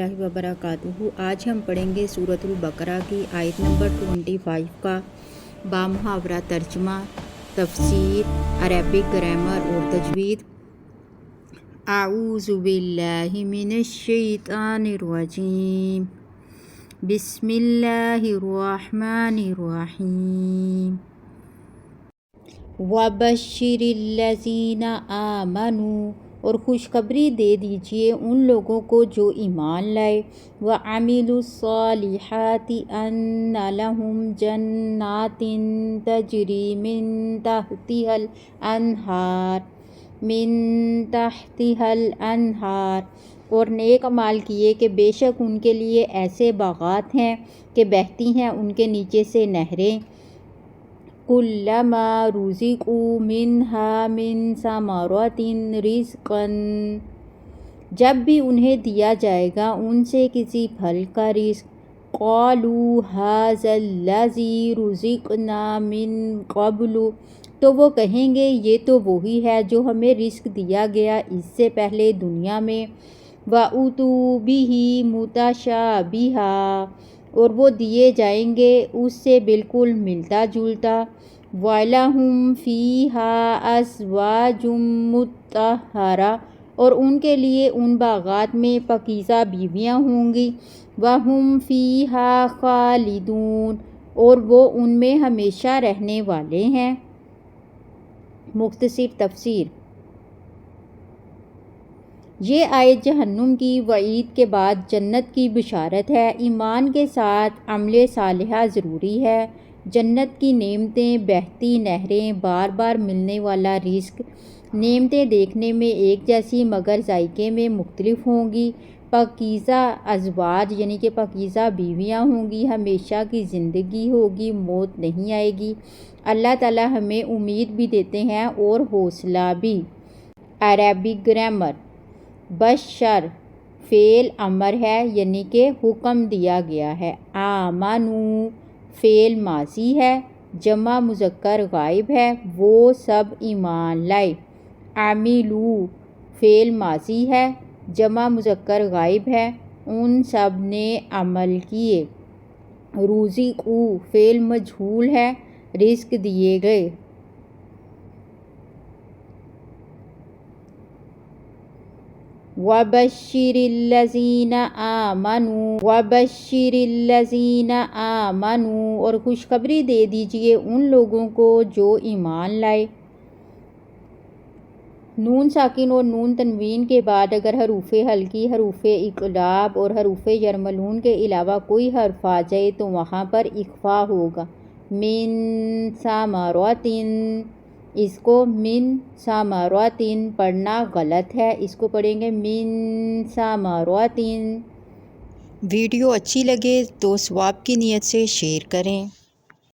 वबरकातुहू। आज हम पढ़ेंगे सूरतुल बकरा की आयत नंबर 25 का बामुहावरा तर्जुमा, तफसीर, अरबिक ग्रामर और तजवीद। आऊज़ु बिल्लाहि मिनश्शैतानिर्रजीम। बिस्मिल्लाहिर्रहमानिर्रहीम। वबश्शिरिल्लज़ीना आमनू, और खुशखबरी दे दीजिए उन लोगों को जो ईमान लाए। व अमिलुस्सॉलिहाति अन्ना लहुम जन्नातिन तजरी मिन तहतिहल अनहार, और नेक अमाल किए कि बेशक उनके लिए ऐसे बागात हैं कि बहती हैं उनके नीचे से नहरें। कुल्लमा रुज़िक़ू मिन्हा मिन समरतिन रिज़्क़न, जब भी उन्हें दिया जाएगा उनसे किसी फल का रिज़्क़। क़ालू हाज़ल्लज़ी रुज़िक़ना मिन क़ब्लु, तो वो कहेंगे ये तो वही है जो हमें रिज़्क़ दिया गया इससे पहले दुनिया में। व उतू बिही मुतशाबिहा, और वो दिए जाएंगे उससे बिल्कुल मिलता जुलता। वलहुम फ़ीहा अज़वाजुम मुत्तहरा, और उनके लिए उन बागात में पकीज़ा बीवियाँ होंगी। वहुम फ़ीहा खालिदून, और वो उनमें हमेशा रहने वाले हैं। मुख्तसर तफसीर। ये आयत जहन्नुम की वईद के बाद जन्नत की बिशारत है। ईमान के साथ अमले सालिहा ज़रूरी है। जन्नत की नेमतें, बहती नहरें, बार बार मिलने वाला रिज़्क़। नेमतें देखने में एक जैसी मगर जायके में मुख्तलिफ होंगी। पकीज़ा अज़वाज यानी कि पकीज़ा बीवियाँ होंगी। हमेशा की ज़िंदगी होगी, मौत नहीं आएगी। अल्लाह ताला हमें उम्मीद भी देते हैं और हौसला भी। Arabic grammar. बशर फ़ेल अमर है यानी कि हुक्म दिया गया है। आमनू फ़ेल माजी है, जमा मुज़क्कर गायब है, वो सब ईमान लाए। आमिलू फ़ेल माजी है, जमा मुज़क्कर गायब है, उन सब ने अमल किए। रुज़िक़ू फ़ेल मजहूल है, रिज़्क़ दिए गए। वबश्शिरिल्लज़ीना आमनू, और खुशखबरी दे दीजिए उन लोगों को जो ईमान लाए। नून साकिन और नून तनवीन के बाद अगर हरूफ़े हल्की, हरूफ़े इक़लाब और हरूफ़े यरमलून के अलावा कोई हर्फ आ जाए तो वहाँ पर इख्फ़ा होगा। मिन समरतिन, इसको मिन समरतिन पढ़ना गलत है, इसको पढ़ेंगे मिन समरतिन। वीडियो अच्छी लगे तो सवाब की नीयत से शेयर करें।